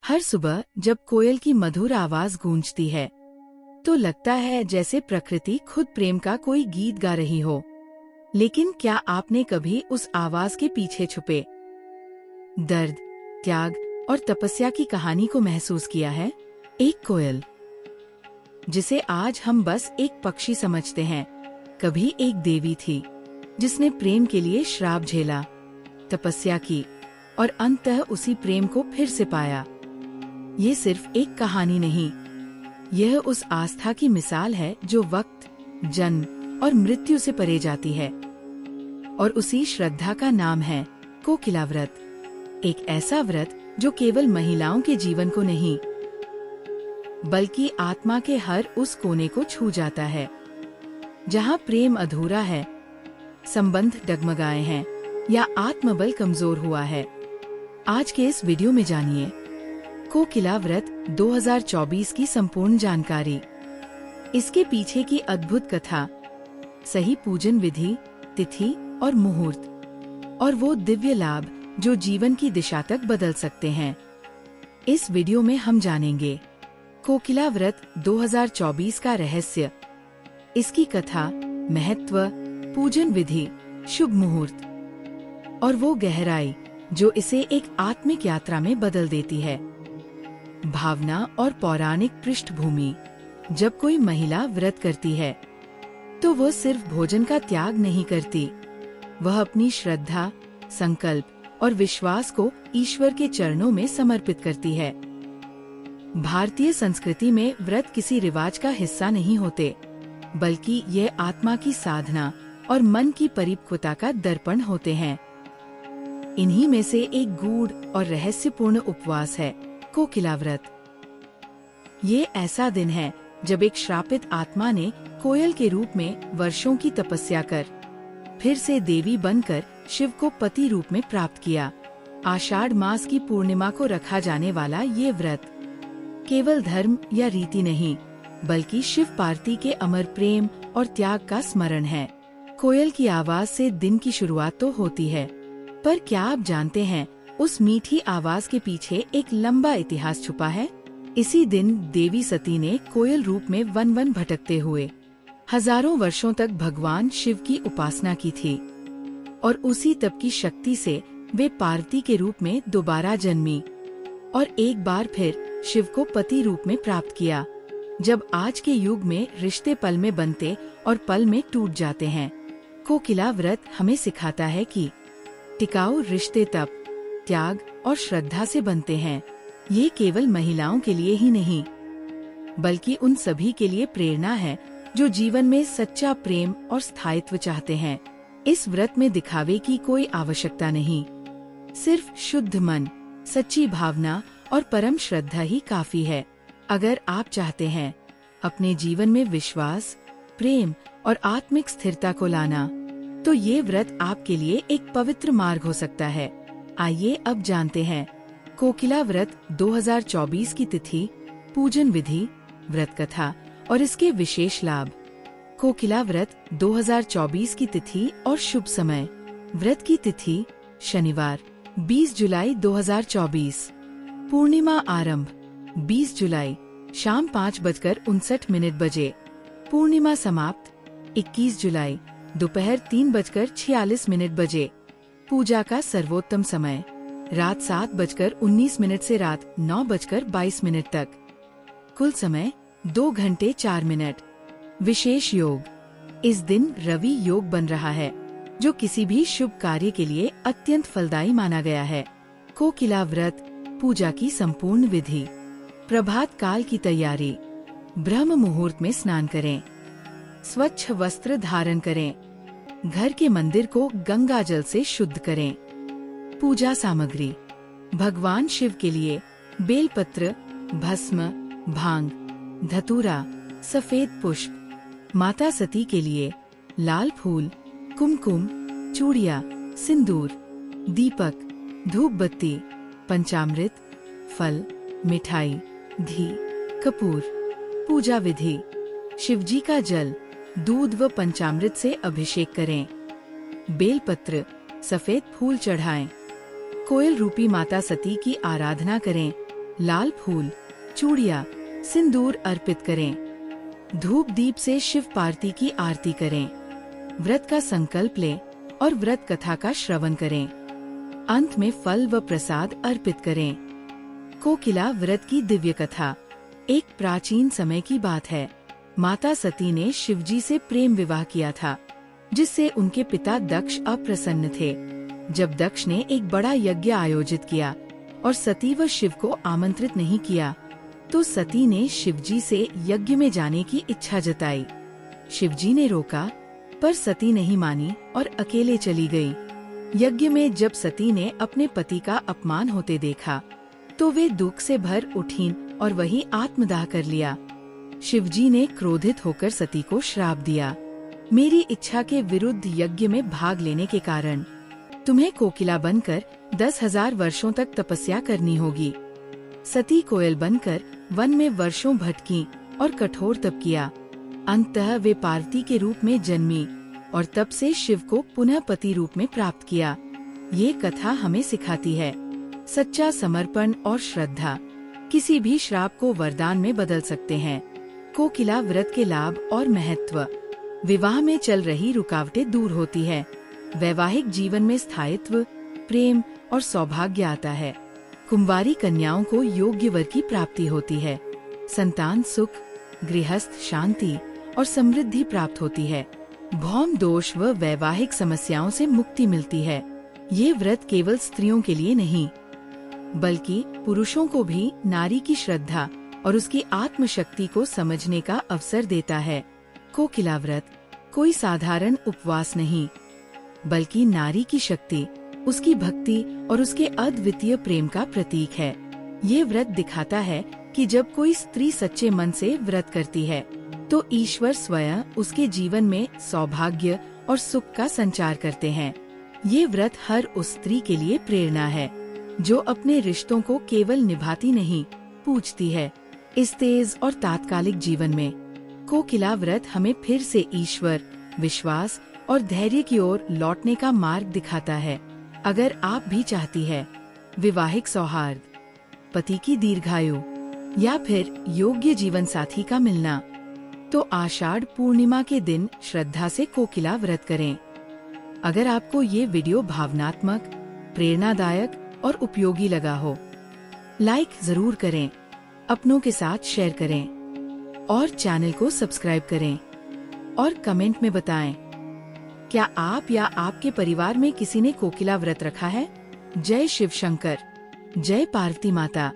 हर सुबह जब कोयल की मधुर आवाज गूंजती है तो लगता है जैसे प्रकृति खुद प्रेम का कोई गीत गा रही हो। लेकिन क्या आपने कभी उस आवाज के पीछे छुपे दर्द, त्याग और तपस्या की कहानी को महसूस किया है? एक कोयल जिसे आज हम बस एक पक्षी समझते हैं, कभी एक देवी थी जिसने प्रेम के लिए श्राप झेला, तपस्या की और अंततः उसी प्रेम को फिर से पाया। ये सिर्फ एक कहानी नहीं, यह उस आस्था की मिसाल है जो वक्त, जन्म और मृत्यु से परे जाती है। और उसी श्रद्धा का नाम है कोकिला व्रत। एक ऐसा व्रत जो केवल महिलाओं के जीवन को नहीं बल्कि आत्मा के हर उस कोने को छू जाता है जहाँ प्रेम अधूरा है, संबंध डगमगाए हैं या आत्मबल कमजोर हुआ है। आज के इस वीडियो में जानिए कोकिला व्रत 2024 की संपूर्ण जानकारी, इसके पीछे की अद्भुत कथा, सही पूजन विधि, तिथि और मुहूर्त और वो दिव्य लाभ जो जीवन की दिशा तक बदल सकते हैं। इस वीडियो में हम जानेंगे कोकिला व्रत 2024 का रहस्य, इसकी कथा, महत्व, पूजन विधि, शुभ मुहूर्त और वो गहराई जो इसे एक आत्मिक यात्रा में बदल देती है। भावना और पौराणिक पृष्ठभूमि। जब कोई महिला व्रत करती है तो वो सिर्फ भोजन का त्याग नहीं करती, वह अपनी श्रद्धा, संकल्प और विश्वास को ईश्वर के चरणों में समर्पित करती है। भारतीय संस्कृति में व्रत किसी रिवाज का हिस्सा नहीं होते, बल्कि ये आत्मा की साधना और मन की परिपक्वता का दर्पण होते हैं। इन्हीं में से एक गूढ़ और रहस्यपूर्ण उपवास है कोकिला व्रत। ये ऐसा दिन है जब एक श्रापित आत्मा ने कोयल के रूप में वर्षों की तपस्या कर फिर से देवी बनकर शिव को पति रूप में प्राप्त किया। आषाढ़ मास की पूर्णिमा को रखा जाने वाला ये व्रत केवल धर्म या रीति नहीं, बल्कि शिव पार्वती के अमर प्रेम और त्याग का स्मरण है। कोयल की आवाज से दिन की शुरुआत तो होती है, पर क्या आप जानते हैं उस मीठी आवाज के पीछे एक लंबा इतिहास छुपा है? इसी दिन देवी सती ने कोयल रूप में वन वन भटकते हुए हजारों वर्षों तक भगवान शिव की उपासना की थी और उसी तप की शक्ति से वे पार्वती के रूप में दोबारा जन्मी और एक बार फिर शिव को पति रूप में प्राप्त किया। जब आज के युग में रिश्ते पल में बनते और पल में टूट जाते हैं, कोकिला व्रत हमें सिखाता है कि टिकाऊ रिश्ते तप, त्याग और श्रद्धा से बनते हैं। ये केवल महिलाओं के लिए ही नहीं, बल्कि उन सभी के लिए प्रेरणा है जो जीवन में सच्चा प्रेम और स्थायित्व चाहते हैं। इस व्रत में दिखावे की कोई आवश्यकता नहीं, सिर्फ शुद्ध मन, सच्ची भावना और परम श्रद्धा ही काफी है। अगर आप चाहते हैं अपने जीवन में विश्वास, प्रेम और आत्मिक स्थिरता को लाना, तो ये व्रत आपके लिए एक पवित्र मार्ग हो सकता है। आइए अब जानते हैं कोकिला व्रत 2024 की तिथि, पूजन विधि, व्रत कथा और इसके विशेष लाभ। कोकिला व्रत 2024 की तिथि और शुभ समय। व्रत की तिथि शनिवार 20 जुलाई 2024। पूर्णिमा आरंभ 20 जुलाई शाम 5:59 बजे। पूर्णिमा समाप्त 21 जुलाई दोपहर 3:46 बजे। पूजा का सर्वोत्तम समय रात 7:19 से रात 9:22 तक। कुल समय 2 घंटे 4 मिनट। विशेष योग, इस दिन रवि योग बन रहा है जो किसी भी शुभ कार्य के लिए अत्यंत फलदायी माना गया है। कोकिला व्रत पूजा की संपूर्ण विधि। प्रभात काल की तैयारी। ब्रह्म मुहूर्त में स्नान करें, स्वच्छ वस्त्र धारण करें, घर के मंदिर को गंगा जल से शुद्ध करें। पूजा सामग्री, भगवान शिव के लिए बेलपत्र, भस्म, भांग, धतूरा, सफेद पुष्प। माता सती के लिए लाल फूल, कुमकुम, चूड़िया, सिंदूर, दीपक, धूप बत्ती, पंचामृत, फल, मिठाई, घी, कपूर। पूजा विधि, शिवजी का जल, दूध व पंचामृत से अभिषेक करें। बेलपत्र, सफेद फूल चढ़ाएं। कोयल रूपी माता सती की आराधना करें। लाल फूल, चूड़िया, सिंदूर अर्पित करें। धूप दीप से शिव पार्वती की आरती करें। व्रत का संकल्प लें और व्रत कथा का श्रवण करें। अंत में फल व प्रसाद अर्पित करें। कोकिला व्रत की दिव्य कथा। एक प्राचीन समय की बात है। माता सती ने शिवजी से प्रेम विवाह किया था, जिससे उनके पिता दक्ष अप्रसन्न थे। जब दक्ष ने एक बड़ा यज्ञ आयोजित किया और सती व शिव को आमंत्रित नहीं किया, तो सती ने शिवजी से यज्ञ में जाने की इच्छा जताई। शिवजी ने रोका, पर सती नहीं मानी और अकेले चली गई। यज्ञ में जब सती ने अपने पति का अपमान होते देखा, तो वे दुख से भर उठीं और वही आत्मदाह कर लिया। शिवजी ने क्रोधित होकर सती को श्राप दिया, मेरी इच्छा के विरुद्ध यज्ञ में भाग लेने के कारण तुम्हें कोकिला बनकर 10,000 वर्षों तक तपस्या करनी होगी। सती कोयल बनकर वन में वर्षों भटकी और कठोर तप किया। अंततः वे पार्वती के रूप में जन्मी और तब से शिव को पुनः पति रूप में प्राप्त किया। ये कथा हमें सिखाती है, सच्चा समर्पण और श्रद्धा किसी भी श्राप को वरदान में बदल सकते हैं। कोकिला व्रत के लाभ और महत्व। विवाह में चल रही रुकावटें दूर होती है। वैवाहिक जीवन में स्थायित्व, प्रेम और सौभाग्य आता है। कुंवारी कन्याओं को योग्य वर की प्राप्ति होती है। संतान सुख, गृहस्थ शांति और समृद्धि प्राप्त होती है। भौम दोष व वैवाहिक समस्याओं से मुक्ति मिलती है। ये व्रत केवल स्त्रियों के लिए नहीं, बल्कि पुरुषों को भी नारी की श्रद्धा और उसकी आत्मशक्ति को समझने का अवसर देता है। कोकिला व्रत कोई साधारण उपवास नहीं, बल्कि नारी की शक्ति, उसकी भक्ति और उसके अद्वितीय प्रेम का प्रतीक है। ये व्रत दिखाता है कि जब कोई स्त्री सच्चे मन से व्रत करती है, तो ईश्वर स्वयं उसके जीवन में सौभाग्य और सुख का संचार करते हैं। ये व्रत हर उस स्त्री के लिए प्रेरणा है, जो अपने रिश्तों को केवल निभाती नहीं, पूजती है। इस तेज और तात्कालिक जीवन में कोकिला व्रत हमें फिर से ईश्वर, विश्वास और धैर्य की ओर लौटने का मार्ग दिखाता है। अगर आप भी चाहती है विवाहिक सौहार्द, पति की दीर्घायु या फिर योग्य जीवन साथी का मिलना, तो आषाढ़ पूर्णिमा के दिन श्रद्धा से कोकिला व्रत करें। अगर आपको ये वीडियो भावनात्मक, प्रेरणादायक और उपयोगी लगा हो, लाइक जरूर करें, अपनों के साथ शेयर करें और चैनल को सब्सक्राइब करें और कमेंट में बताएं, क्या आप या आपके परिवार में किसी ने कोकिला व्रत रखा है? जय शिव शंकर, जय पार्वती माता।